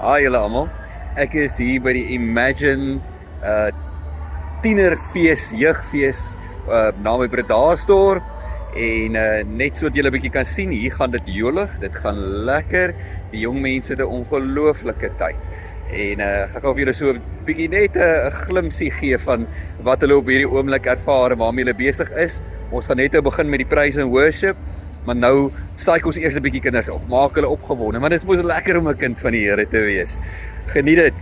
Hi julle almal. Ek is hier by die Imagine tienerfees, jeugfees naby Bredasdorp en net so dat julle 'n bietjie kan sien, hier gaan dit jolig, dit gaan lekker. Die jong mense het 'n ongelooflike tyd. En ek gaan vir julle so 'n bietjie net 'n glimpsie gee van wat hulle op hierdie oomblik ervaar en waarmee hulle besig is. Ons gaan net begin met die praise and worship. Maar nou saai ons eers 'n bietjie kinders op, maak hulle opgewonde, maar dit is mos lekker om 'n kind van die Here te wees. Geniet dit.